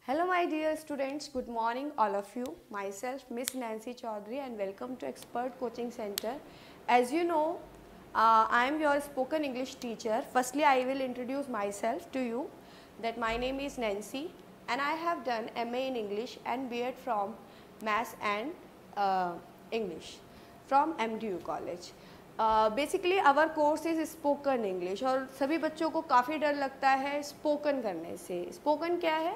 Hello my dear students, good morning all of you. Myself Miss Nancy Chaudhary and welcome to Expert Coaching Center. As you know, I am your spoken English teacher. Firstly, I will introduce myself to you that my name is Nancy and I have done MA in English and B.Ed from Maths and English from MDU College. Basically our course is spoken English और सभी बच्चों को काफ़ी डर लगता है spoken करने से. स्पोकन क्या है?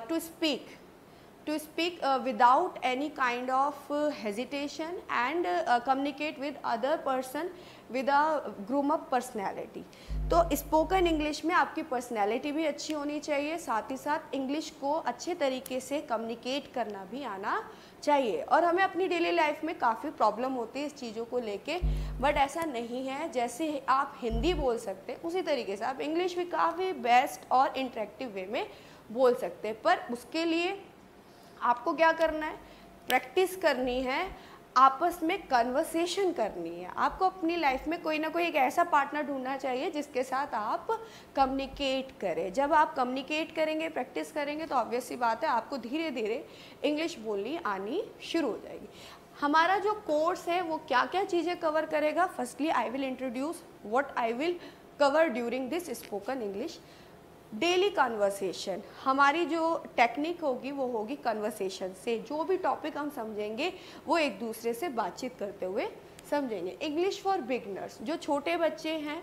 To speak without any kind of hesitation and communicate with other person with a groom up personality. तो स्पोकन इंग्लिश में आपकी पर्सनैलिटी भी अच्छी होनी चाहिए, साथ ही साथ इंग्लिश को अच्छे तरीके से कम्युनिकेट करना भी आना चाहिए. और हमें अपनी डेली लाइफ में काफ़ी प्रॉब्लम होती है इस चीज़ों को लेके, बट ऐसा नहीं है. जैसे आप हिंदी बोल सकते हैं उसी तरीके से आप इंग्लिश भी काफ़ी बेस्ट और इंटरेक्टिव वे में बोल सकते हैं. पर उसके लिए आपको क्या करना है? प्रैक्टिस करनी है, आपस में कन्वर्सेशन करनी है. आपको अपनी लाइफ में कोई ना कोई एक ऐसा पार्टनर ढूंढना चाहिए जिसके साथ आप कम्युनिकेट करें. जब आप कम्युनिकेट करेंगे, प्रैक्टिस करेंगे तो ऑब्वियस सी बात है आपको धीरे धीरे इंग्लिश बोलनी आनी शुरू हो जाएगी. हमारा जो कोर्स है वो क्या क्या चीज़ें कवर करेगा? Firstly I will introduce what I will cover during this spoken English. Daily conversation, हमारी जो टेक्निक होगी वो होगी कन्वर्सेशन से. जो भी टॉपिक हम समझेंगे वो एक दूसरे से बातचीत करते हुए समझेंगे. इंग्लिश फॉर बिगनर्स, जो छोटे बच्चे हैं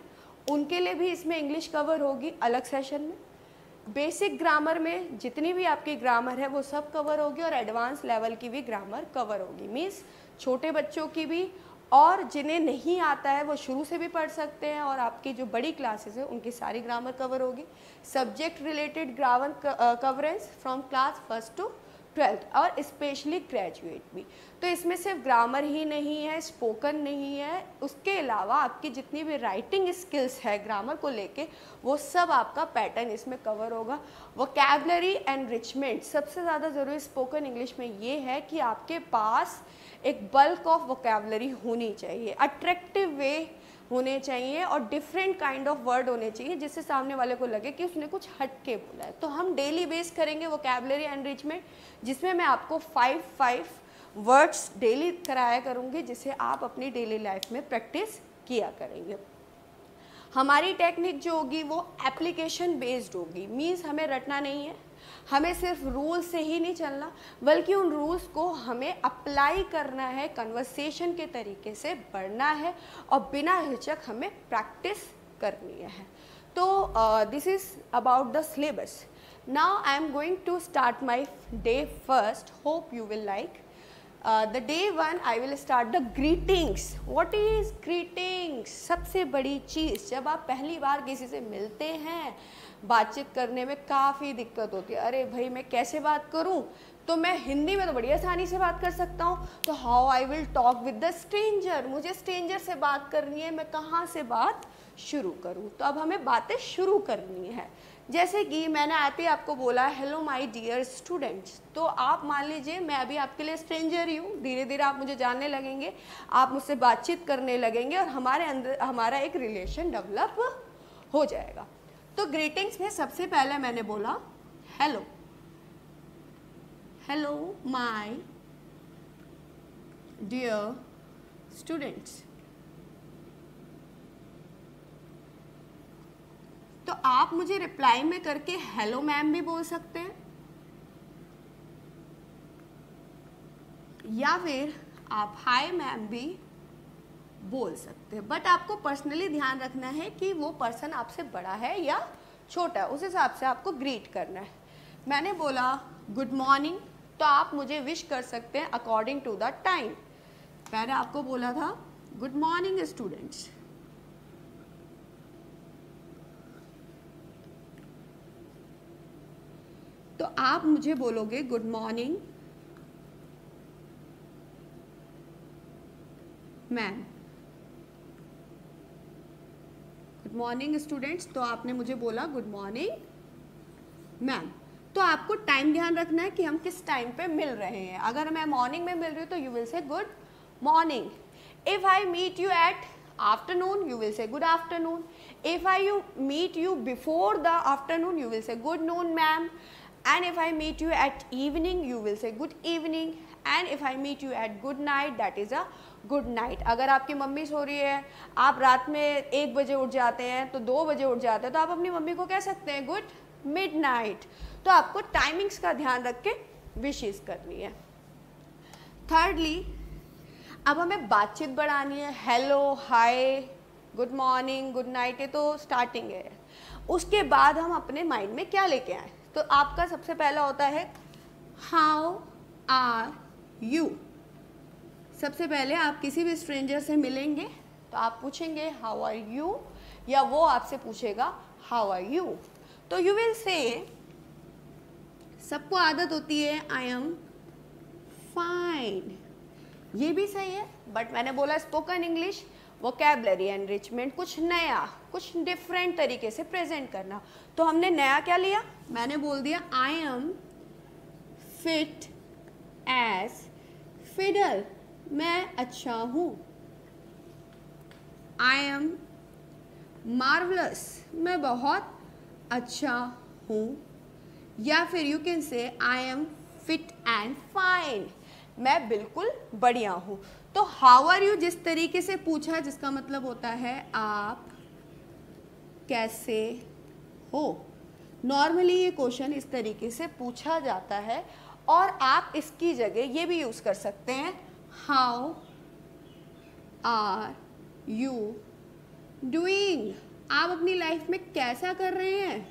उनके लिए भी इसमें इंग्लिश कवर होगी अलग सेशन में. बेसिक ग्रामर में जितनी भी आपकी ग्रामर है वो सब कवर होगी और एडवांस लेवल की भी ग्रामर कवर होगी. मीन्स छोटे बच्चों की भी, और जिन्हें नहीं आता है वो शुरू से भी पढ़ सकते हैं. और आपकी जो बड़ी क्लासेस है उनकी सारी ग्रामर कवर होगी. Subject related grammar coverage from class 1st to 12th और स्पेशली ग्रेजुएट भी. तो इसमें सिर्फ ग्रामर ही नहीं है, स्पोकन नहीं है, उसके अलावा आपकी जितनी भी राइटिंग स्किल्स है ग्रामर को लेके वो सब आपका पैटर्न इसमें कवर होगा. वोकैबुलरी एनरिचमेंट, सबसे ज़्यादा ज़रूरी स्पोकन इंग्लिश में ये है कि आपके पास एक बल्क ऑफ वोकैबुलरी होनी चाहिए, अट्रैक्टिव वे होने चाहिए और डिफरेंट काइंड ऑफ वर्ड होने चाहिए जिससे सामने वाले को लगे कि उसने कुछ हट के बोला है. तो हम डेली बेस करेंगे वोकैबुलरी एनरिचमेंट, जिसमें मैं आपको 5 वर्ड्स डेली कराया करूँगी जिसे आप अपनी डेली लाइफ में प्रैक्टिस किया करेंगे. हमारी टेक्निक जो होगी वो एप्लीकेशन बेस्ड होगी. मीन्स हमें रटना नहीं है, हमें सिर्फ रूल से ही नहीं चलना बल्कि उन रूल्स को हमें अप्लाई करना है, कन्वर्सेशन के तरीके से बढ़ना है और बिना हिचक हमें प्रैक्टिस करनी है. तो this is about the syllabus. Now I am going to start my day first. Hope you will like. The day 1 I will start the greetings. What is greetings? सबसे बड़ी चीज़, जब आप पहली बार किसी से मिलते हैं बातचीत करने में काफ़ी दिक्कत होती है. अरे भाई मैं कैसे बात करूं? तो मैं हिंदी में तो बड़ी आसानी से बात कर सकता हूं, तो how I will talk with the stranger. मुझे स्ट्रेंजर से बात करनी है, मैं कहाँ से बात शुरू करूं? तो अब हमें बातें शुरू करनी है. जैसे कि मैंने आते ही आपको बोला हेलो माय डियर स्टूडेंट्स, तो आप मान लीजिए मैं अभी आपके लिए स्ट्रेंजर ही हूँ. धीरे धीरे आप मुझे जानने लगेंगे, आप मुझसे बातचीत करने लगेंगे और हमारे अंदर हमारा एक रिलेशन डेवलप हो जाएगा. तो ग्रीटिंग्स में सबसे पहले मैंने बोला hello. Hello my dear students. तो आप मुझे रिप्लाई में करके हेलो मैम भी बोल सकते हैं या फिर आप हाय मैम भी बोल सकते हैं. बट आपको पर्सनली ध्यान रखना है कि वो पर्सन आपसे बड़ा है या छोटा है, उस हिसाब से आपको ग्रीट करना है. मैंने बोला गुड मॉर्निंग, तो आप मुझे विश कर सकते हैं अकॉर्डिंग टू द टाइम. मैंने आपको बोला था गुड मॉर्निंग स्टूडेंट्स. तो आप मुझे बोलोगे good morning ma'am. Good morning students, तो आपने मुझे बोला गुड मॉर्निंग मैम. तो आपको टाइम ध्यान रखना है कि हम किस टाइम पे मिल रहे हैं. अगर मैं मॉर्निंग में मिल रही हूँ तो you will say good morning. If I meet you at afternoon, you will say good afternoon. If I meet you before the afternoon, you will say good noon ma'am. and if I meet you at evening you will say good evening, and if I meet you at good night that is a good night. अगर आपकी mummy सो रही है, आप रात में 1 बजे उठ जाते हैं तो 2 बजे उठ जाते हैं, तो आप अपनी मम्मी को कह सकते हैं गुड मिडनाइट. तो आपको टाइमिंग्स का ध्यान रख के विशेस करनी है. थर्डली, अब हमें बातचीत बढ़ानी है. हेलो, हाय, गुड मॉर्निंग, गुड नाइट, ये तो स्टार्टिंग है. उसके बाद हम अपने माइंड में क्या लेके आए, तो आपका सबसे पहला होता है हाउ आर यू. सबसे पहले आप किसी भी स्ट्रेंजर से मिलेंगे तो आप पूछेंगे हाउ आर यू, या वो आपसे पूछेगा हाउ आर यू. तो यू विल से, सबको आदत होती है आई एम फाइन, ये भी सही है, बट मैंने बोला स्पोकन इंग्लिश, वोकैबुलरी एनरिचमेंट, कुछ नया, कुछ डिफरेंट तरीके से प्रेजेंट करना. तो हमने नया क्या लिया, मैंने बोल दिया I am fit as fiddle, मैं अच्छा हूं. आई एम मार्वलस, मैं बहुत अच्छा हूं. या फिर you can say I am fit and fine, मैं बिल्कुल बढ़िया हूं. तो हाउ आर यू जिस तरीके से पूछा, जिसका मतलब होता है आप कैसे हो. नॉर्मली ये क्वेश्चन इस तरीके से पूछा जाता है, और आप इसकी जगह ये भी यूज कर सकते हैं हाउ आर यू डूइंग, आप अपनी लाइफ में कैसा कर रहे हैं.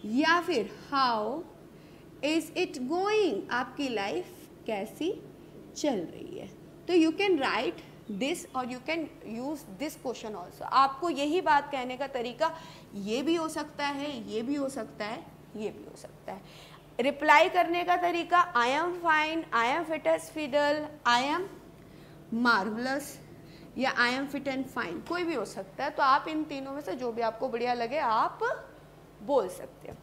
या फिर हाउ इज इट गोइंग, आपकी लाइफ कैसी चल रही है. तो यू कैन राइट दिस और you can use this question also. आपको यही बात कहने का तरीका ये भी हो सकता है, ये भी हो सकता है, ये भी हो सकता है. रिप्लाई करने का तरीका I am fine, I am fit as fiddle, I am marvellous, या I am fit and fine, कोई भी हो सकता है. तो आप इन तीनों में से जो भी आपको बढ़िया लगे आप बोल सकते हैं.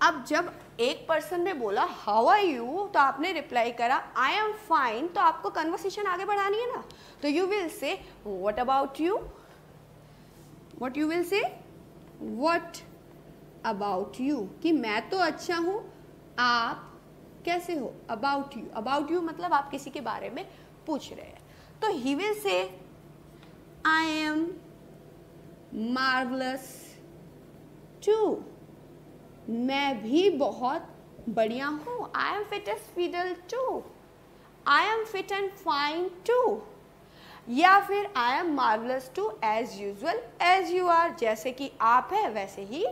अब जब एक पर्सन ने बोला हाउ आर यू, तो आपने रिप्लाई करा आई एम फाइन, तो आपको कन्वर्सेशन आगे बढ़ानी है ना. तो यू विल से what about you, what you will से व्हाट अबाउट यू, कि मैं तो अच्छा हूं, आप कैसे हो. अबाउट यू, अबाउट यू मतलब आप किसी के बारे में पूछ रहे हैं. तो he will say I am marvellous to, मैं भी बहुत बढ़िया हूँ. I am fit as fiddle too, I am fit and fine too. या फिर I am marvellous too as usual as you are, जैसे कि आप है वैसे ही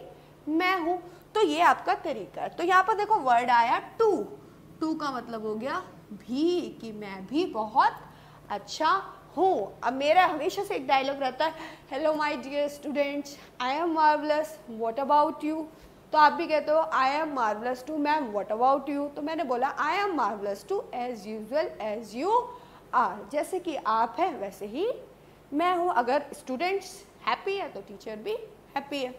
मैं हूँ. तो ये आपका तरीका है. तो यहाँ पर देखो वर्ड आया टू, टू का मतलब हो गया भी, कि मैं भी बहुत अच्छा हूँ. अब मेरा हमेशा से एक डायलॉग रहता है hello my dear students, I am marvellous, what about you. तो आप भी कहते हो I am marvellous too ma'am, what about you. तो मैंने बोला I am marvellous too as usual as you are, जैसे कि आप हैं वैसे ही मैं हूँ. अगर स्टूडेंट्स हैप्पी है तो टीचर भी हैप्पी है.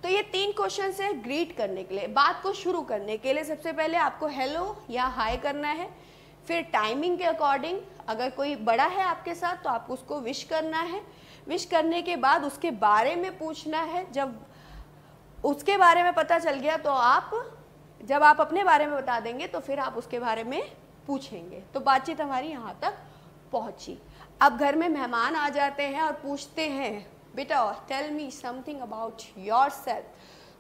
तो ये 3 क्वेश्चन है ग्रीट करने के लिए, बात को शुरू करने के लिए. सबसे पहले आपको हेलो या हाय करना है. फिर टाइमिंग के अकॉर्डिंग अगर कोई बड़ा है आपके साथ तो आपको उसको विश करना है. विश करने के बाद उसके बारे में पूछना है. जब उसके बारे में पता चल गया तो आप, जब आप अपने बारे में बता देंगे तो फिर आप उसके बारे में पूछेंगे. तो बातचीत हमारी यहाँ तक पहुँची. अब घर में मेहमान आ जाते हैं और पूछते हैं बेटा tell me something about yourself.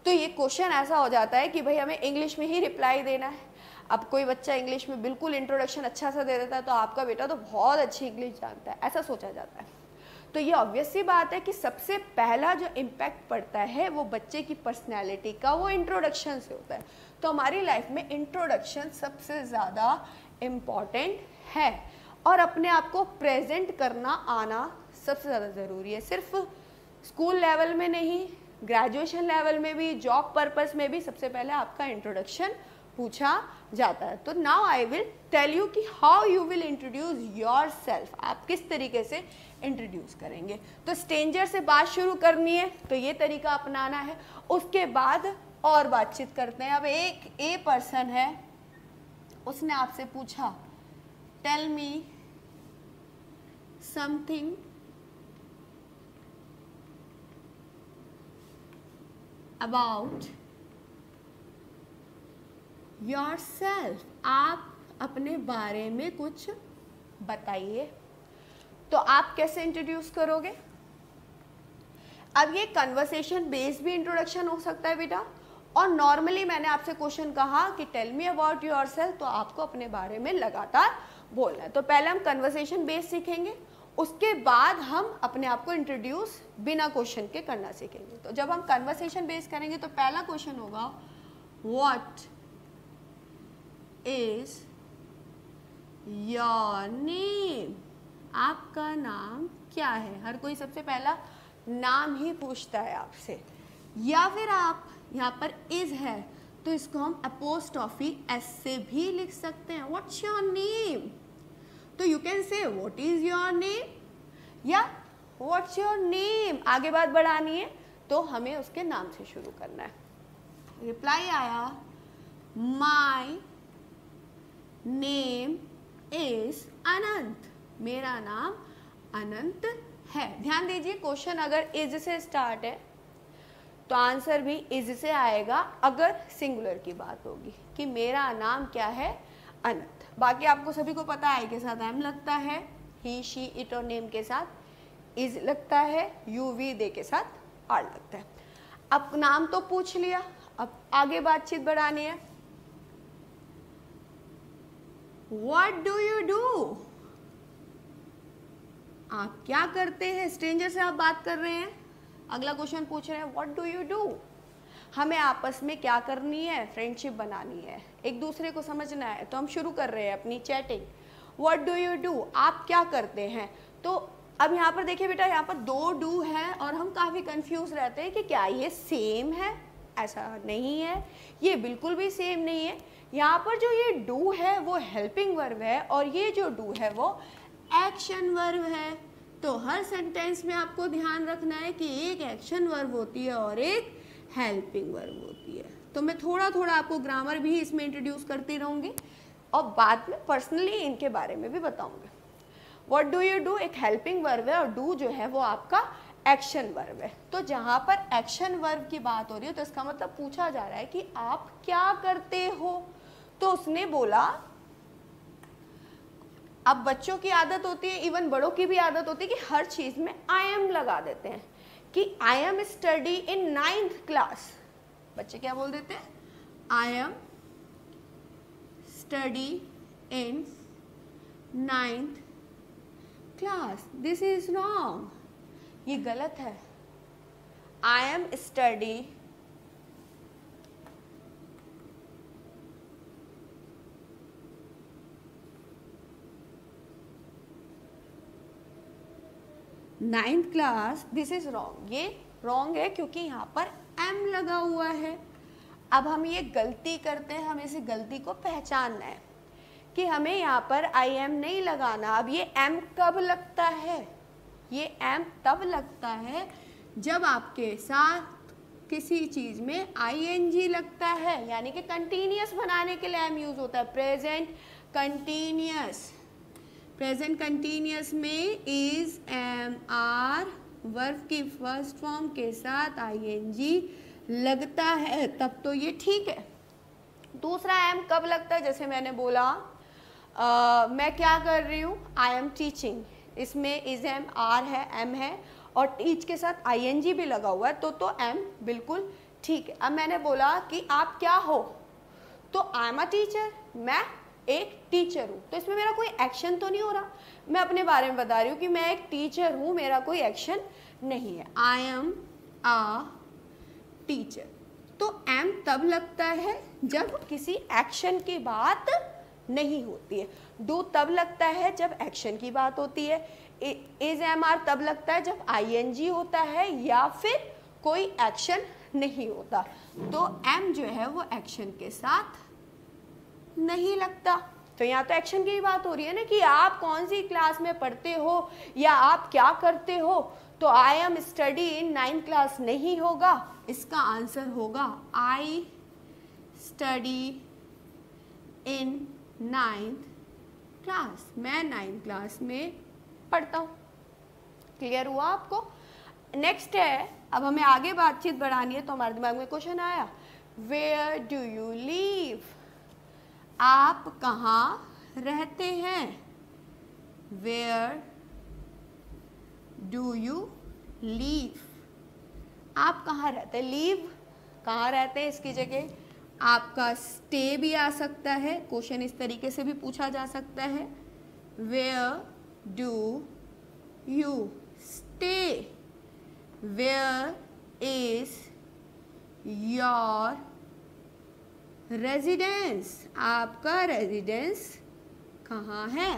तो ये क्वेश्चन ऐसा हो जाता है कि भाई हमें इंग्लिश में ही रिप्लाई देना है. अब कोई बच्चा इंग्लिश में बिल्कुल इंट्रोडक्शन अच्छा सा दे देता है तो आपका बेटा तो बहुत अच्छी इंग्लिश जानता है, ऐसा सोचा जाता है. तो ये ऑब्वियस सी बात है कि सबसे पहला जो इम्पैक्ट पड़ता है वो बच्चे की पर्सनैलिटी का, वो इंट्रोडक्शन से होता है. तो हमारी लाइफ में इंट्रोडक्शन सबसे ज़्यादा इम्पॉर्टेंट है, और अपने आप को प्रेजेंट करना आना सबसे ज़्यादा ज़रूरी है. सिर्फ स्कूल लेवल में नहीं, ग्रेजुएशन लेवल में भी, जॉब पर्पस में भी सबसे पहले आपका इंट्रोडक्शन पूछा जाता है. तो now I will tell you कि how you will introduce yourself, आप किस तरीके से इंट्रोड्यूस करेंगे. तो स्ट्रेंजर से बात शुरू करनी है तो ये तरीका अपनाना है. उसके बाद और बातचीत करते हैं. अब एक ए पर्सन है, उसने आपसे पूछा tell me something about yourself, आप अपने बारे में कुछ बताइए। तो आप कैसे इंट्रोड्यूस करोगे? अब ये कन्वर्सेशन बेस्ड भी इंट्रोडक्शन हो सकता है बेटा, और नॉर्मली मैंने आपसे क्वेश्चन कहा कि टेल मी अबाउट योरसेल्फ, तो आपको अपने बारे में लगातार बोलना है। तो पहले हम कन्वर्सेशन बेस्ड सीखेंगे, उसके बाद हम अपने आप को इंट्रोड्यूस बिना क्वेश्चन के करना सीखेंगे। तो जब हम कन्वर्सेशन बेस्ड करेंगे तो पहला क्वेश्चन होगा व्हाट इज योर नेम, आपका नाम क्या है। हर कोई सबसे पहला नाम ही पूछता है आपसे, या फिर आप यहाँ पर इज है तो इसको हम अपोस्ट्रोफी एस से भी लिख सकते हैं। व्हाट्स योर नेम, तो you can say what is your name या व्हाट्स योर नेम। आगे बात बढ़ानी है तो हमें उसके नाम से शुरू करना है। रिप्लाई आया माय नेम इज अनंत, मेरा नाम अनंत है। ध्यान दीजिए क्वेश्चन अगर इज से स्टार्ट है तो आंसर भी इज से आएगा अगर सिंगुलर की बात होगी कि मेरा नाम क्या है, अनंत। बाकी आपको सभी को पता है के साथ एम लगता है, ही शी इट और नेम के साथ इज लगता है, यू वी दे के साथ आर लगता है। अब नाम तो पूछ लिया, अब आगे बातचीत बढ़ानी है। What do you do? आप क्या करते हैं? स्ट्रेंजर से आप बात कर रहे हैं, अगला क्वेश्चन पूछ रहे हैं व्हाट डू यू डू। हमें आपस में क्या करनी है? फ्रेंडशिप बनानी है, एक दूसरे को समझना है, तो हम शुरू कर रहे हैं अपनी chatting. What do you do, आप क्या करते हैं। तो अब यहाँ पर देखिए बेटा, यहाँ पर दो डू है और हम काफ़ी कंफ्यूज रहते हैं कि क्या ये सेम है। ऐसा नहीं है, ये बिल्कुल भी सेम नहीं है। यहाँ पर जो ये डू है वो हेल्पिंग वर्ब है और ये जो डू है वो एक्शन वर्ब है। तो हर सेंटेंस में आपको ध्यान रखना है कि एक एक्शन वर्ब होती है और एक हेल्पिंग वर्ब होती है। तो मैं थोड़ा थोड़ा आपको ग्रामर भी इसमें इंट्रोड्यूस करती रहूँगी और बाद में पर्सनली इनके बारे में भी बताऊँगी। व्हाट डू यू डू एक हेल्पिंग वर्ब है और डू जो है वो आपका एक्शन वर्ब है। तो जहाँ पर एक्शन वर्ब की बात हो रही है तो इसका मतलब पूछा जा रहा है कि आप क्या करते हो। तो उसने बोला, अब बच्चों की आदत होती है, इवन बड़ों की भी आदत होती है कि हर चीज में आई एम लगा देते हैं कि I am study in 9th class. बच्चे क्या बोल देते हैं? I am study in 9th class. This is wrong, ये गलत है। I am study ninth class, this is wrong. ये रॉन्ग है क्योंकि यहाँ पर एम लगा हुआ है। अब हम ये गलती करते हैं, हमें इस गलती को पहचानना है कि हमें यहाँ पर आई एम नहीं लगाना। अब ये एम कब लगता है? ये एम तब लगता है जब आपके साथ किसी चीज़ में ING लगता है, यानी कि कंटिन्यूस बनाने के लिए एम यूज होता है। प्रेजेंट कंटिन्यूस, प्रेजेंट कंटिन्यूस में इज एम आर वर्ब की फर्स्ट फॉर्म के साथ ING लगता है, तब तो ये ठीक है। दूसरा एम कब लगता है? जैसे मैंने बोला मैं क्या कर रही हूँ, आई एम टीचिंग, इसमें इज एम आर है, एम है और टीच के साथ ING भी लगा हुआ है, तो एम बिल्कुल ठीक है। अब मैंने बोला कि आप क्या हो, तो आई एम अ टीचर, मैं एक टीचर हूँ। तो इसमें मेरा कोई एक्शन तो नहीं हो रहा, मैं अपने बारे में बता रही हूँ कि मैं एक टीचर हूँ, मेरा कोई एक्शन नहीं है। I am a teacher. तो एम तब लगता है जब किसी एक्शन की बात नहीं होती है। डू तब लगता है जब एक्शन की बात होती है। इज एम आर तब लगता है जब ING होता है या फिर कोई एक्शन नहीं होता। तो एम जो है वो एक्शन के साथ नहीं लगता। तो यहाँ तो एक्शन की बात हो रही है ना कि आप कौन सी क्लास में पढ़ते हो या आप क्या करते हो। तो I M study in 9th class नहीं होगा, इसका आंसर होगा आई स्टडी इन 9th क्लास, मैं 9th क्लास में पढ़ता हूँ। क्लियर हुआ आपको? नेक्स्ट है, अब हमें आगे बातचीत बढ़ानी है तो हमारे दिमाग में क्वेश्चन आया, वेयर डू यू लिव, आप कहाँ रहते हैं? Where do you live? आप कहाँ रहते हैं? Live कहाँ रहते हैं इसकी जगह आपका stay भी आ सकता है। क्वेश्चन इस तरीके से भी पूछा जा सकता है, Where do you stay? Where is your residence? आपका रेजिडेंस कहाँ है?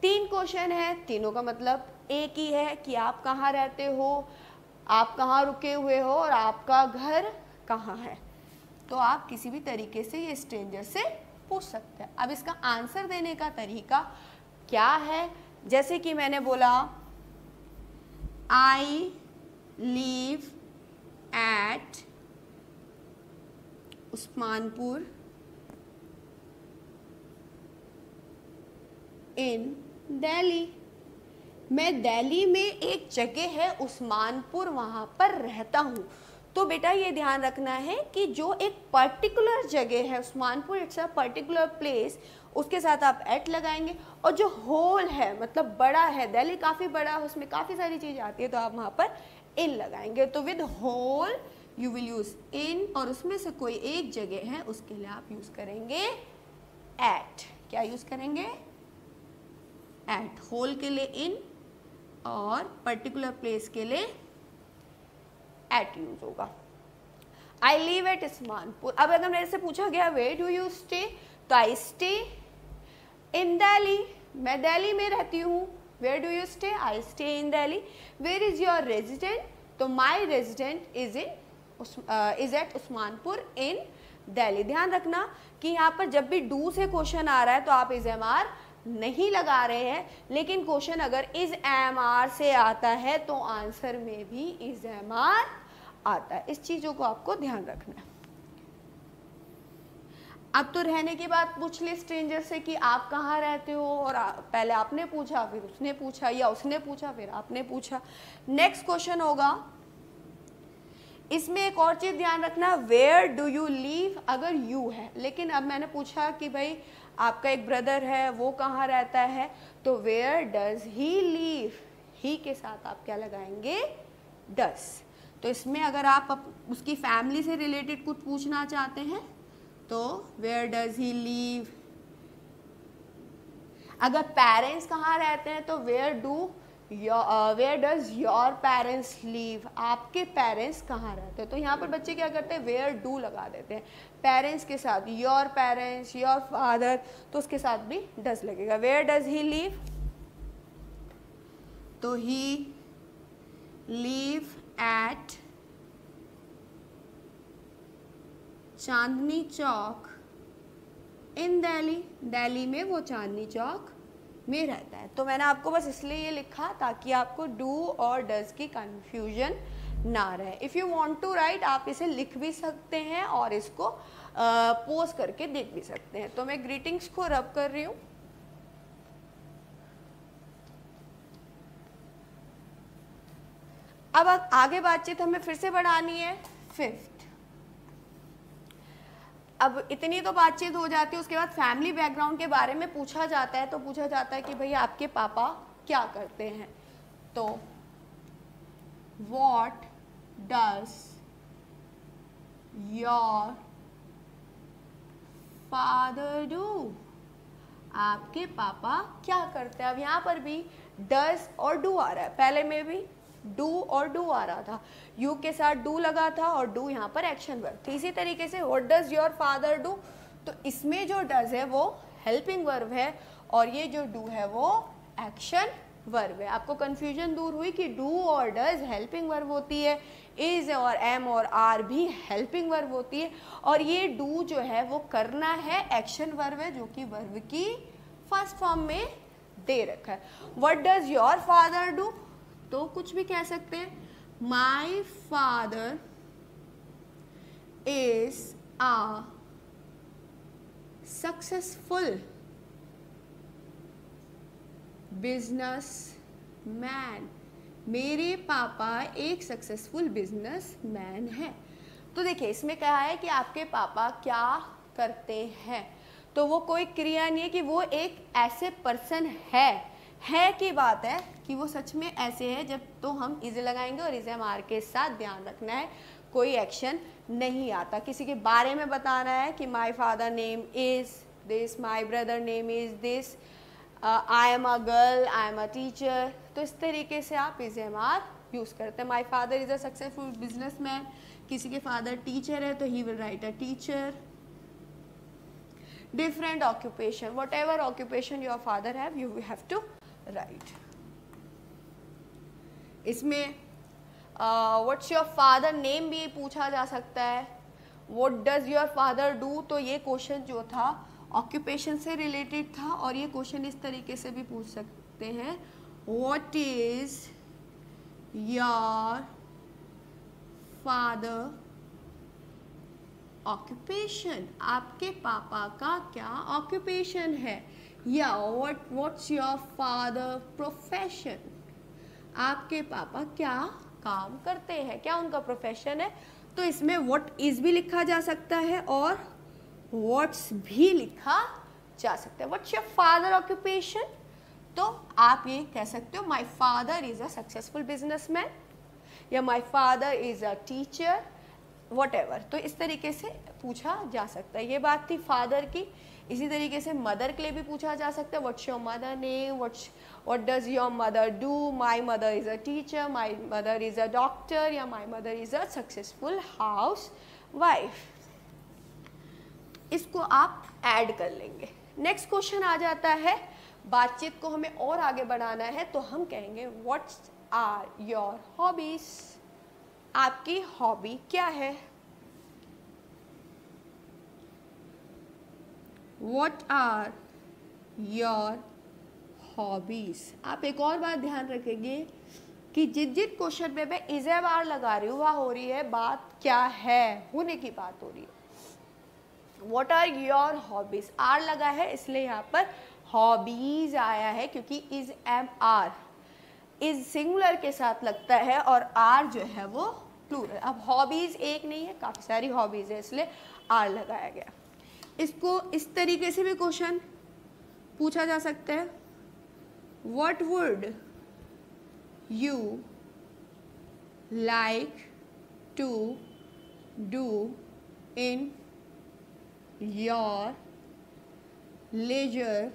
3 क्वेश्चन है, तीनों का मतलब एक ही है कि आप कहाँ रहते हो, आप कहाँ रुके हुए हो और आपका घर कहाँ है। तो आप किसी भी तरीके से ये स्ट्रेंजर से पूछ सकते हैं। अब इसका आंसर देने का तरीका क्या है? जैसे कि मैंने बोला, आई live eight Usmanpur in Delhi. मैं दिल्ली में एक जगह है उस्मानपुर, वहाँ पर रहता हूँ। तो बेटा ये ध्यान रखना है कि जो एक पर्टिकुलर जगह है Usmanpur, it's a particular place, उसके साथ आप एट लगाएंगे। और जो होल है मतलब बड़ा है, दिल्ली काफ़ी बड़ा है, उसमें काफ़ी सारी चीज़ें आती है, तो आप वहाँ पर इन लगाएंगे। तो with whole you will use in, और उसमें से कोई एक जगह है उसके लिए आप यूज़ करेंगे एट। क्या यूज़ करेंगे? एट। होल के लिए इन और पर्टिकुलर प्लेस के लिए एट यूज होगा। आई लिव एट उस्मानपुर। अब अगर मेरे से पूछा गया वेयर डू यू स्टे, तो आई स्टे इन दिल्ली। मैं दिल्ली में रहती हूँ। Where do you stay? I stay in Delhi. Where is your resident? तो my resident is at Usmanpur in Delhi. ध्यान रखना कि यहाँ पर जब भी डू से क्वेश्चन आ रहा है तो आप इज एम आर नहीं लगा रहे हैं, लेकिन क्वेश्चन अगर इज एम आर से आता है तो आंसर में भी इज एम आर आता है। इस चीजों को आपको ध्यान रखना है। अब तो रहने की बात पूछ ली स्ट्रेंजर से कि आप कहाँ रहते हो, और पहले आपने पूछा, फिर उसने पूछा, या उसने पूछा फिर आपने पूछा। नेक्स्ट क्वेश्चन होगा, इसमें एक और चीज ध्यान रखना, वेयर डू यू लिव अगर यू है। लेकिन अब मैंने पूछा कि भाई आपका एक ब्रदर है, वो कहाँ रहता है, तो वेयर डज ही लिव, ही के साथ आप क्या लगाएंगे? डस। तो इसमें अगर आप उसकी फैमिली से रिलेटेड कुछ पूछना चाहते हैं तो वेयर डज ही लिव। अगर पेरेंट्स कहाँ रहते हैं तो where does your parents live, आपके पेरेंट्स कहाँ रहते हैं। तो यहाँ पर बच्चे क्या करते हैं? वेयर डू लगा देते हैं। पेरेंट्स के साथ योर पेरेंट्स, योर फादर, तो उसके साथ भी डज लगेगा। वेयर डज ही लिव, तो he live at Chandni Chowk इन दिल्ली। दिल्ली में वो चांदनी चौक में रहता है। तो मैंने आपको बस इसलिए ये लिखा ताकि आपको डू और डज की कंफ्यूजन ना रहे। If you want to write, आप इसे लिख भी सकते हैं और इसको पोस्ट करके देख भी सकते हैं। तो मैं ग्रीटिंग्स को रब कर रही हूँ। अब आगे बातचीत हमें फिर से बढ़ानी है 5th। अब इतनी तो बातचीत हो जाती है, उसके बाद फैमिली बैकग्राउंड के बारे में पूछा जाता है। तो पूछा जाता है कि भाई आपके पापा क्या करते हैं। तो what does your father do, आपके पापा क्या करते हैं। अब यहाँ पर भी डज और डू आ रहा है, पहले में भी डू और डू आ रहा था, यू के साथ डू लगा था और डू यहाँ पर एक्शन वर्ब। तो इसी तरीके से what does your father do, तो इसमें जो डज है वो हेल्पिंग वर्ब है और ये जो डू है वो एक्शन वर्ब है। आपको कंफ्यूजन दूर हुई कि डू और डज हेल्पिंग वर्ब होती है, इज और एम और आर भी हेल्पिंग वर्ब होती है, और ये डू जो है वो करना है एक्शन वर्ब है जो कि वर्ब की फर्स्ट फॉर्म में दे रखा है। What does your father do, तो कुछ भी कह सकते हैं। My father is a successful business man, मेरे पापा एक सक्सेसफुल बिजनेस मैन है। तो देखिए इसमें कहा है कि आपके पापा क्या करते हैं, तो वो कोई क्रिया नहीं है कि वो एक ऐसे पर्सन है की बात है कि वो सच में ऐसे है। जब तो हम इज लगाएंगे और इज एम आर के साथ ध्यान रखना है, कोई एक्शन नहीं आता। किसी के बारे में बताना है कि my father name is this, my brother name is this, I am a girl, I am a teacher, तो इस तरीके से आप इज एम आर यूज़ करते हैं। My father is a successful businessman, किसी के फादर टीचर है तो he will write a teacher. Different occupation, whatever occupation your father have you have to write. इसमें व्हाट्स योर फादर नेम भी पूछा जा सकता है। What does your father do, तो ये क्वेश्चन जो था ऑक्यूपेशन से रिलेटेड था, और ये क्वेश्चन इस तरीके से भी पूछ सकते हैं, what is your father occupation, आपके पापा का क्या ऑक्यूपेशन है। या व्हाट्स योर फादर प्रोफेशन, आपके पापा क्या काम करते हैं, क्या उनका प्रोफेशन है। तो इसमें व्हाट इज भी लिखा जा सकता है और व्हाट्स भी लिखा जा सकता है। व्हाट्स योर फादर ऑक्यूपेशन, तो आप ये कह सकते हो my father is a successful businessman, या my father is a teacher, whatever. तो इस तरीके से पूछा जा सकता है। ये बात थी फादर की। इसी तरीके से मदर के लिए भी पूछा जा सकता है, what's your mother name, what does your mother do, my mother is a teacher, my mother is a doctor, या my mother is a successful housewife. इसको आप ऐड कर लेंगे। नेक्स्ट क्वेश्चन आ जाता है, बातचीत को हमें और आगे बढ़ाना है, तो हम कहेंगे व्हाट्स आर योर हॉबीज, आपकी हॉबी क्या है। What are your hobbies. आप एक और बात ध्यान रखेंगे कि जिस क्वेश्चन पे मैं इज एम आर लगा रही हूँ वह हो रही है बात क्या है, होने की बात हो रही है। What are your hobbies, are लगा है इसलिए यहाँ पर हॉबीज आया है, क्योंकि is am are is singular के साथ लगता है और आर जो है वो प्लूरल। अब हॉबीज एक नहीं है, काफ़ी सारी हॉबीज है, इसलिए आर लगाया गया। इसको इस तरीके से भी क्वेश्चन पूछा जा सकता है, what would you like to do in your leisure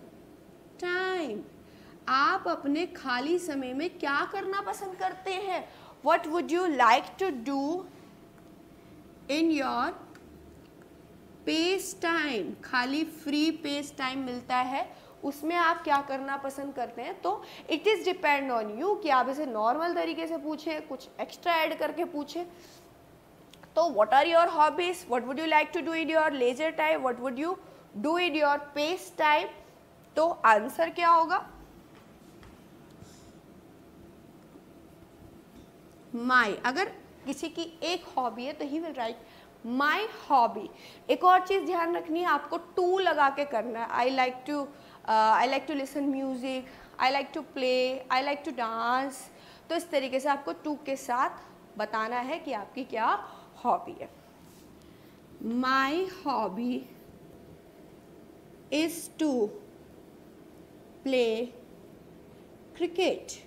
time, आप अपने खाली समय में क्या करना पसंद करते हैं। What would you like to do in your pace time, खाली फ्री पेस टाइम मिलता है उसमें आप क्या करना पसंद करते हैं। तो it is depend on you कि आप इसे नॉर्मल तरीके से पूछे, कुछ एक्स्ट्रा ऐड करके पूछे। तो what are your hobbies, what would you like to do in your leisure time, what would you do in your पेस टाइम, तो आंसर क्या होगा, माई। अगर किसी की एक हॉबी है तो he will right my hobby. एक और चीज़ ध्यान रखनी है, आपको टू लगा के करना है। I like to listen music, I like to play, I like to dance. तो इस तरीके से आपको टू के साथ बताना है कि आपकी क्या हॉबी है। My hobby is to play cricket,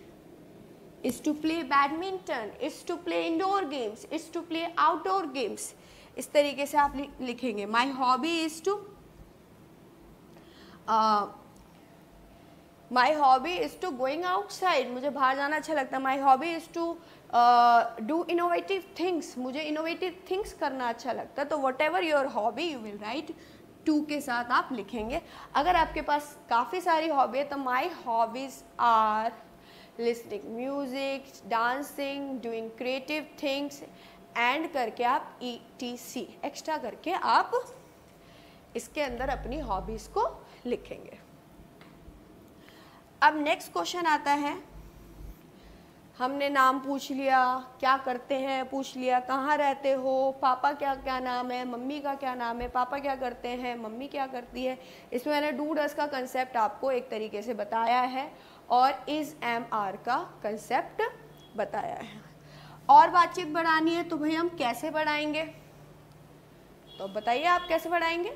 is to play badminton, is to play indoor games, is to play outdoor games। इस तरीके से आप लिखेंगे my hobby is to going outside, मुझे बाहर जाना अच्छा लगता है। my hobby is to do innovative things, मुझे innovative things करना अच्छा लगता है। तो whatever your hobby you will write to के साथ आप लिखेंगे। अगर आपके पास काफ़ी सारी हॉबी है तो my hobbies are listening music, dancing, doing creative things, and करके आप ETC एक्स्ट्रा करके आप इसके अंदर अपनी हॉबीज़ को लिखेंगे। अब नेक्स्ट क्वेश्चन आता है, हमने नाम पूछ लिया, क्या करते हैं पूछ लिया, कहाँ रहते हो, पापा क्या क्या नाम है, मम्मी का क्या नाम है, पापा क्या करते हैं, मम्मी क्या करती है। इसमें मैंने डू डस का कंसेप्ट आपको एक तरीके से बताया है और इज एम आर का कंसेप्ट बताया है। और बातचीत बढ़ानी है तो भाई हम कैसे बढ़ाएंगे, तो बताइए आप कैसे बढ़ाएंगे।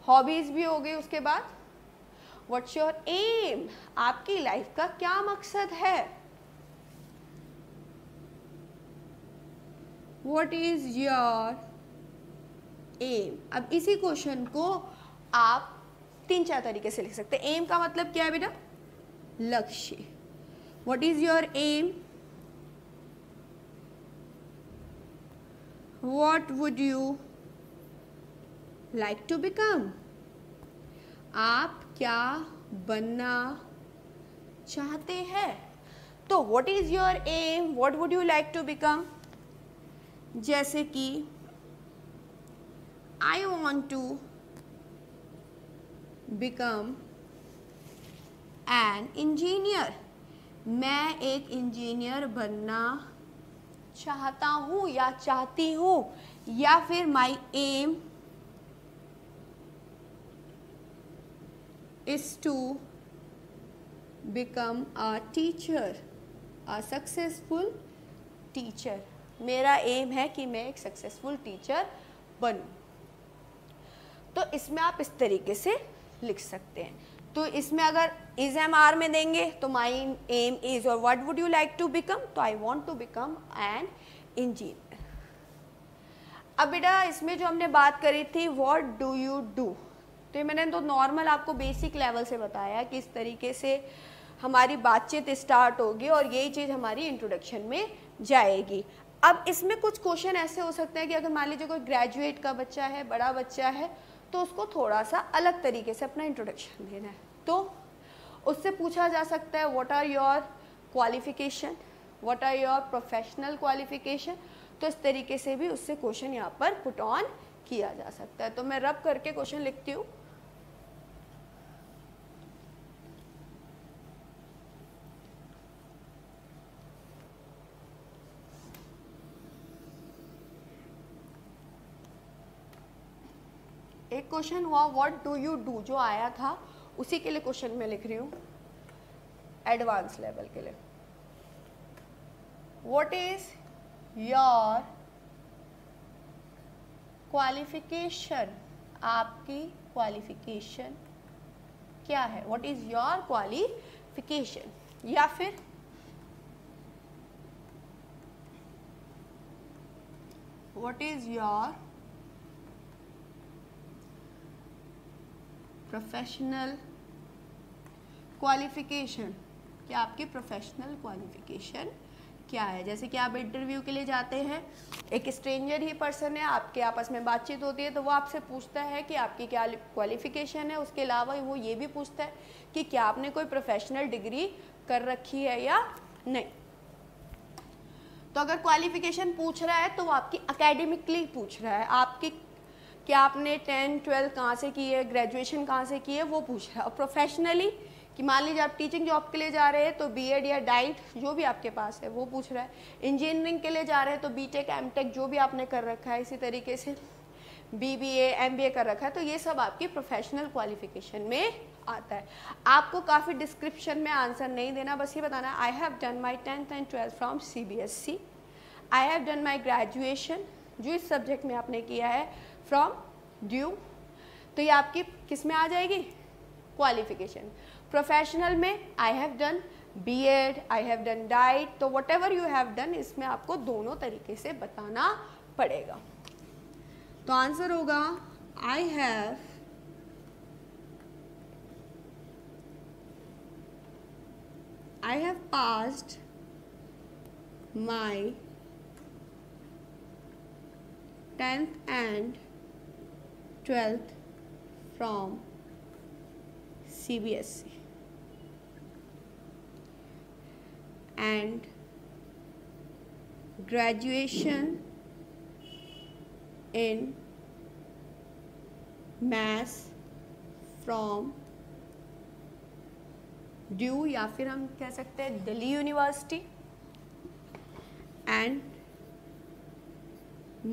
हॉबीज भी हो गई, उसके बाद व्हाट्स योर एम, आपकी लाइफ का क्या मकसद है, व्हाट इज योर एम। अब इसी क्वेश्चन को आप 3-4 तरीके से लिख सकते हैं। एम का मतलब क्या है बेटा, लक्ष्य। What is your aim, what would you like to become, आप क्या बनना चाहते हैं। तो what is your aim, what would you like to become, जैसे कि I want to become an engineer, मैं एक इंजीनियर बनना चाहता हूँ या चाहती हूँ। या फिर my aim is to become a teacher, a successful teacher, मेरा एम है कि मैं एक सक्सेसफुल टीचर बनूं। तो इसमें आप इस तरीके से लिख सकते हैं। तो इसमें अगर इज एम आर में देंगे तो माई एम इज, और what would you like to become, तो I want to become an engineer. अब बेटा इसमें जो हमने बात करी थी व्हाट डू यू डू, तो मैंने तो नॉर्मल आपको बेसिक लेवल से बताया कि इस तरीके से हमारी बातचीत स्टार्ट होगी और यही चीज़ हमारी इंट्रोडक्शन में जाएगी। अब इसमें कुछ क्वेश्चन ऐसे हो सकते हैं कि अगर मान लीजिए कोई ग्रेजुएट का बच्चा है, बड़ा बच्चा है, तो उसको थोड़ा सा अलग तरीके से अपना इंट्रोडक्शन देना है, तो उससे पूछा जा सकता है what are your qualification, what are your professional qualification. तो इस तरीके से भी उससे क्वेश्चन यहाँ पर पुट ऑन किया जा सकता है। तो मैं रब करके क्वेश्चन लिखती हूँ। एक क्वेश्चन हुआ व्हाट डू यू डू, जो आया था उसी के लिए क्वेश्चन में लिख रही हूँ एडवांस लेवल के लिए। व्हाट इज योर क्वालिफिकेशन, आपकी क्वालिफिकेशन क्या है, व्हाट इज योर क्वालिफिकेशन। या फिर what is your professional qualification, क्या आपकी प्रोफेशनल क्वालिफिकेशन क्या है। जैसे कि आप इंटरव्यू के लिए जाते हैं, एक स्ट्रेंजर ही पर्सन है, आपके आपस में बातचीत होती है, तो वो आपसे पूछता है कि आपकी क्या क्वालिफिकेशन है। उसके अलावा वो ये भी पूछता है कि क्या आपने कोई प्रोफेशनल डिग्री कर रखी है या नहीं। तो अगर क्वालिफिकेशन पूछ रहा है तो वो आपकी एकेडमिकली पूछ रहा है, आपकी क्या आपने 10, 12 कहाँ से की है, ग्रेजुएशन कहाँ से की है, वो पूछ रहा है। और प्रोफेशनली कि मान लीजिए आप टीचिंग जॉब के लिए जा रहे हैं तो बीएड या डाइट जो भी आपके पास है वो पूछ रहा है। इंजीनियरिंग के लिए जा रहे हैं तो बीटेक, एमटेक जो भी आपने कर रखा है, इसी तरीके से बीबीए, एमबीए कर रखा है, तो ये सब आपकी प्रोफेशनल क्वालिफिकेशन में आता है। आपको काफ़ी डिस्क्रिप्शन में आंसर नहीं देना, बस ये बताना आई have done my 10th and 12th from CBSE, I have done my graduation जो इस सब्जेक्ट में आपने किया है फ्रॉम ड्यू, तो ये आपकी किस में आ जाएगी, क्वालिफिकेशन। प्रोफेशनल में I have done BEd, I have done DIET, तो whatever you have done इसमें आपको दोनों तरीके से बताना पड़ेगा। तो आंसर होगा I have passed my 10th and 12th from CBSE and graduation in maths from DU या फिर हम कह सकते हैं Delhi university and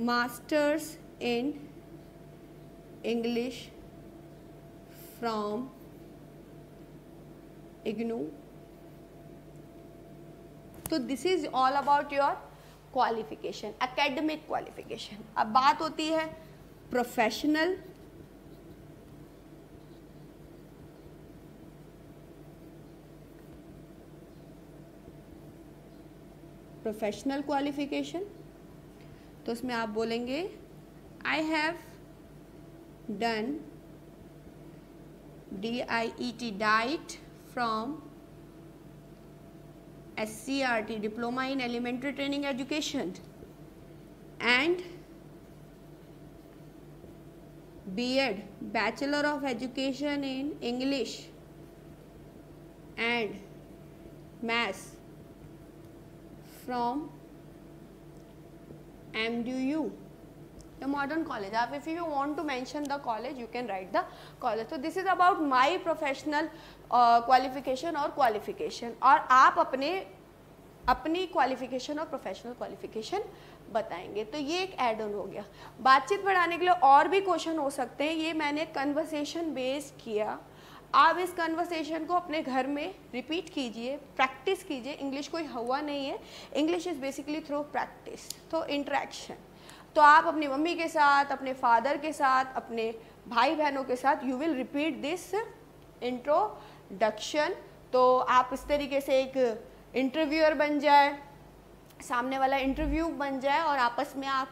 masters in English from IGNOU. तो this is all about your qualification, academic qualification. अब बात होती है प्रोफेशनल प्रोफेशनल क्वालिफिकेशन, तो उसमें आप बोलेंगे I have done DIET diet from SCRT diploma in elementary training education and B.Ed Bachelor of Education in English and Maths from MDU, the modern college. If you want to mention the college, you can write the college. So this is about my professional qualification or qualification. और आप अपनी qualification और professional qualification बताएंगे. तो ये एक add on हो गया. बातचीत बढ़ाने के लिए और भी क्वेश्चन हो सकते हैं. ये मैंने कन्वर्सेशन बेस्ड किया. आप इस कन्वर्सेशन को अपने घर में रिपीट कीजिए, प्रैक्टिस कीजिए. इंग्लिश कोई हुआ नहीं है. English is basically through practice, through interaction. तो आप अपनी मम्मी के साथ, अपने फादर के साथ, अपने भाई बहनों के साथ you will repeat this introduction. तो आप इस तरीके से एक इंटरव्यूअर बन जाए, सामने वाला इंटरव्यू बन जाए और आपस में आप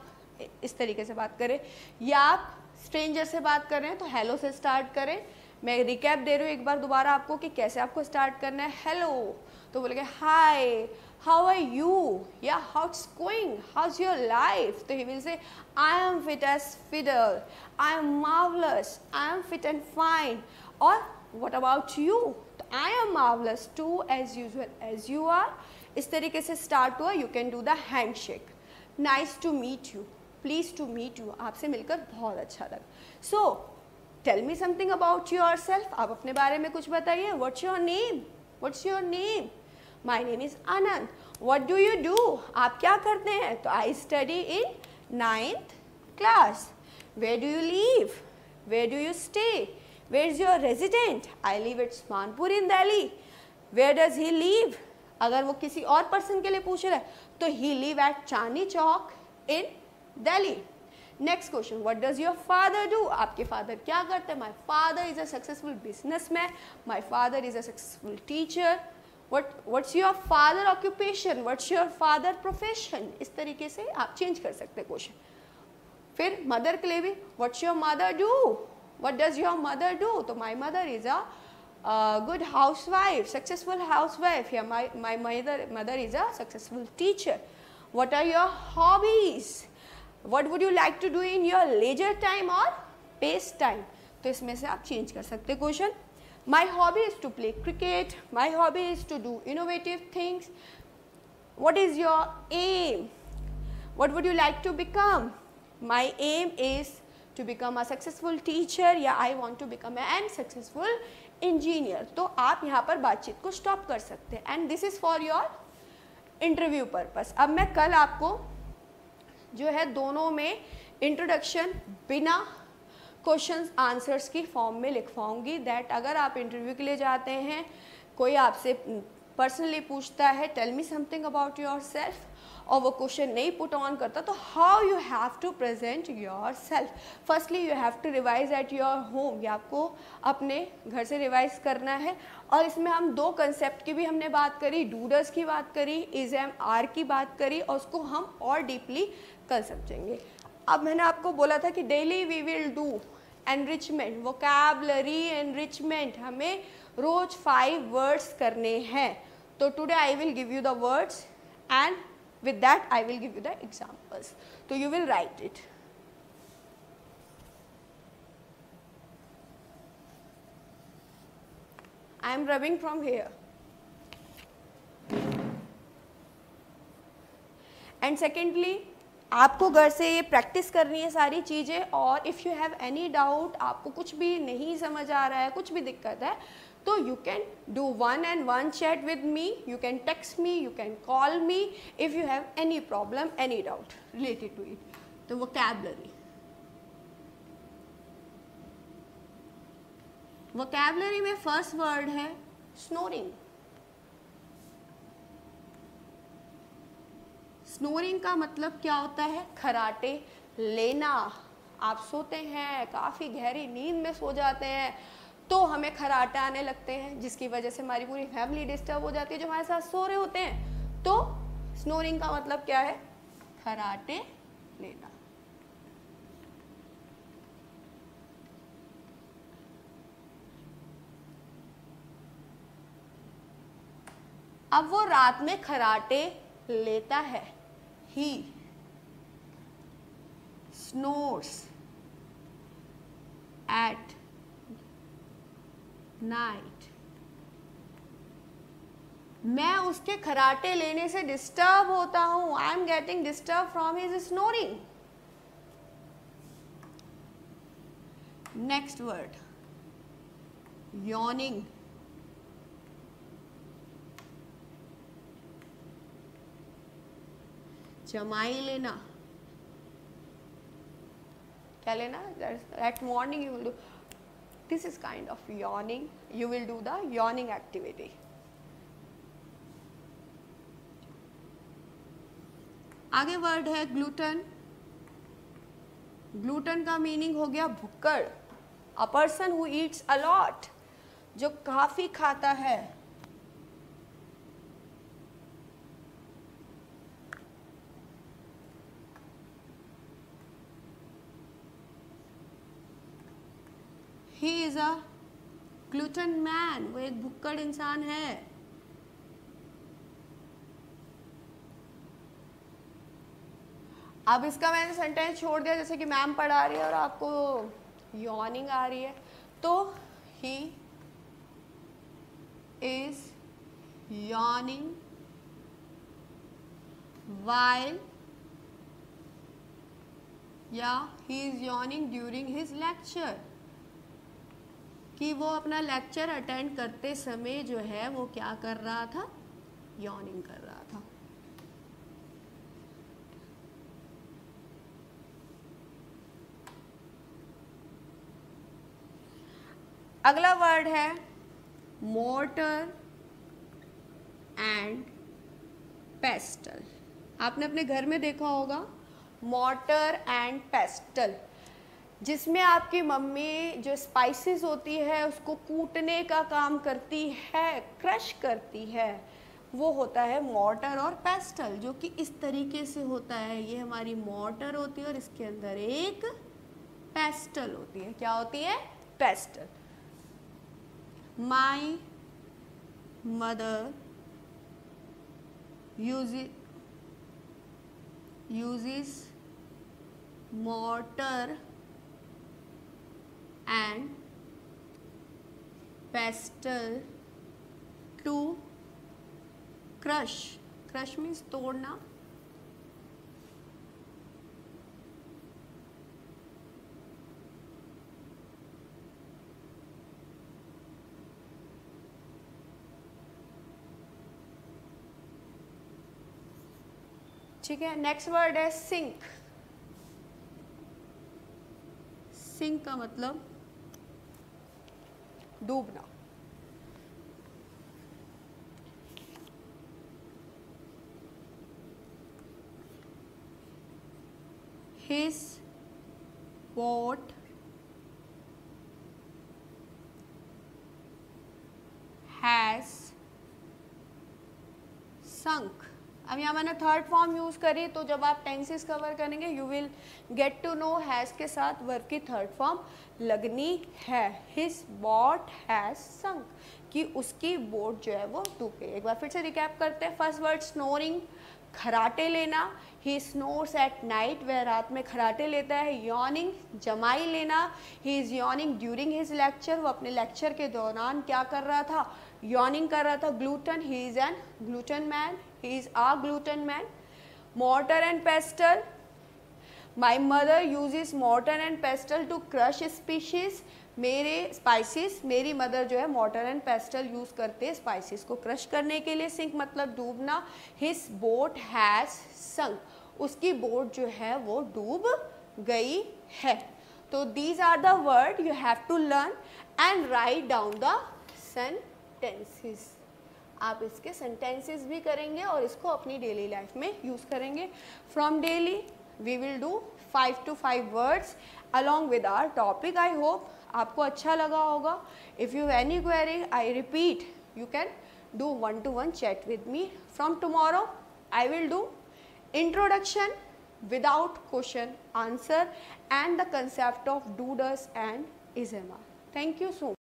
इस तरीके से बात करें. या आप स्ट्रेंजर से बात कर रहे हैं तो हेलो से स्टार्ट करें. मैं रिकैप दे रही हूँ एक बार दोबारा आपको कि कैसे आपको स्टार्ट करना है. हेलो तो बोलेंगे हाय, हाउ आर यू, या how it's going, how is your life. तो he will say I am fit as fiddle, I am marvellous, I am fit and fine. और व्हाट अबाउट यू, तो I am marvellous too as usual as you are. इस तरीके से start हुआ. You can do the handshake. Nice to meet you, please to meet you, आपसे मिलकर बहुत अच्छा लगा. सो tell me something about yourself. आप अपने बारे में कुछ बताइए. What's your name, what's your name. My name is Anand. What do you do, आप क्या करते हैं. तो I study in 9th class. Where do you live, where do you stay, where is your resident. I live at Manpur in Delhi. Where does he live. अगर वो किसी और person के लिए पूछ रहा है तो he live at Chandni Chowk in Delhi. Next question, what does your father do. आपके फादर क्या करते हैं. My father is a successful businessman, my father is a successful teacher. What's your father occupation, what's your father profession. इस तरीके से आप change कर सकते हैं क्वेश्चन. फिर मदर के लिए भी, what's your mother do, what does your mother do. तो my mother is a good housewife, successful housewife. Yeah, my mother is a successful teacher. What are your hobbies? What would you like to do in your leisure time or pace time? तो इसमें से आप change कर सकते question. My hobby is to play cricket. My hobby is to do innovative things. What is your aim? What would you like to become? My aim is to become a successful teacher. Yeah, I want to become an successful engineer. तो आप यहाँ पर बातचीत को stop कर सकते हैं. And this is for your interview purpose. अब मैं कल आपको जो है दोनों में इंट्रोडक्शन बिना क्वेश्चंस आंसर्स की फॉर्म में लिखवाऊंगी. दैट अगर आप इंटरव्यू के लिए जाते हैं, कोई आपसे पर्सनली पूछता है tell me something about yourself, और वो क्वेश्चन नहीं पुट ऑन करता, तो how you have to present yourself. Firstly you have to revise at your home. ये आपको अपने घर से रिवाइज करना है. और इसमें हम दो कंसेप्ट की भी हमने बात करी, डूडर्स की बात करी, इज एम आर की बात करी, और उसको हम और डीपली कल समझेंगे. अब मैंने आपको बोला था कि daily we will do enrichment, vocabulary enrichment. हमें रोज 5 वर्ड्स करने हैं. तो today I will give you the words and with that I will give you the examples. So you will write it. I am rubbing from here. And secondly, आपको घर से ये practice करनी है सारी चीज़ें. और if you have any doubt, आपको कुछ भी नहीं समझ आ रहा है, कुछ भी दिक्कत है, तो you can do 1-on-1 chat with me, you can text me, you can call me if you have any problem, any doubt related to it. तो vocabulary. vocabulary में first word है snoring. स्नोरिंग का मतलब क्या होता है. खराटे लेना. आप सोते हैं, काफ़ी गहरी नींद में सो जाते हैं, तो हमें खराटे आने लगते हैं, जिसकी वजह से हमारी पूरी फैमिली डिस्टर्ब हो जाती है जो हमारे साथ सो रहे होते हैं. तो स्नोरिंग का मतलब क्या है? खराटे लेना। अब वो रात में खराटे लेता है। ही snores at night। मैं उसके खराटे लेने से डिस्टर्ब होता हूं। I am getting disturb from his snoring. Next word, yawning। जमाई लेना। क्या लेना? At morning you will do, this is kind of yawning, you will do the yawning activity। आगे वर्ड है ग्लूटन। ग्लूटन का मीनिंग हो गया भुक्कड़। A person who eats a lot, जो काफी खाता है। He is a glutton man, वो एक भुक्कड़ इंसान है। अब इसका मैंने सेंटेंस छोड़ दिया, जैसे कि मैम पढ़ा रही है और आपको यॉर्निंग आ रही है, तो ही इज yawning while, या he is yawning during his lecture, कि वो अपना लेक्चर अटेंड करते समय जो है वो क्या कर रहा था? यॉर्निंग कर रहा था। अगला वर्ड है मोर्टर एंड पेस्टल। आपने अपने घर में देखा होगा मोर्टर एंड पेस्टल, जिसमें आपकी मम्मी जो स्पाइसेस होती है उसको कूटने का काम करती है, क्रश करती है, वो होता है मोर्टर और पेस्टल, जो कि इस तरीके से होता है। ये हमारी मोर्टर होती है और इसके अंदर एक पेस्टल होती है। क्या होती है? Pastel. My mother uses mortar and pestle to crush means तोड़ना, ठीक है। नेक्स्ट वर्ड है सिंक। सिंक का मतलब डूबना। His boat has sunk। अब यहाँ मैंने थर्ड फॉर्म यूज करी, तो जब आप टेंसेस कवर करेंगे you will get to know has के साथ वर्ब की थर्ड फॉर्म लगनी है। हिज बोट हैज संक, कि उसकी बोट जो है वो डूब गई। एक बार फिर से रिकैप करते हैं। फर्स्ट वर्ड स्नोरिंग, खराटे लेना। ही स्नोर्स एट नाइट, वह रात में खराटे लेता है। यॉर्निंग, जमाई लेना। He is yawning during his lecture, वो अपने लेक्चर के दौरान क्या कर रहा था? यॉर्निंग कर रहा था। Gluten, he is an gluten man, he is a gluten man। mortar and pestle, my mother uses mortar and pestle to crush species। मेरे स्पाइसेस, मेरी मदर जो है mortar and pestle यूज करते हैं स्पाइसेस को क्रश करने के लिए। सिंक मतलब डूबना। his boat has sunk, उसकी बोट जो है वो डूब गई है। तो these are the word you have to learn and write down the sentences। आप इसके सेंटेंसेस भी करेंगे और इसको अपनी डेली लाइफ में यूज़ करेंगे। From daily we will do 5 to 5 words along with our topic. I hope आपको अच्छा लगा होगा। If you any query, I repeat, you can do 1-to-1 chat with me from tomorrow. I will do introduction without question answer and the concept of do, does and is, am. Thank you so much.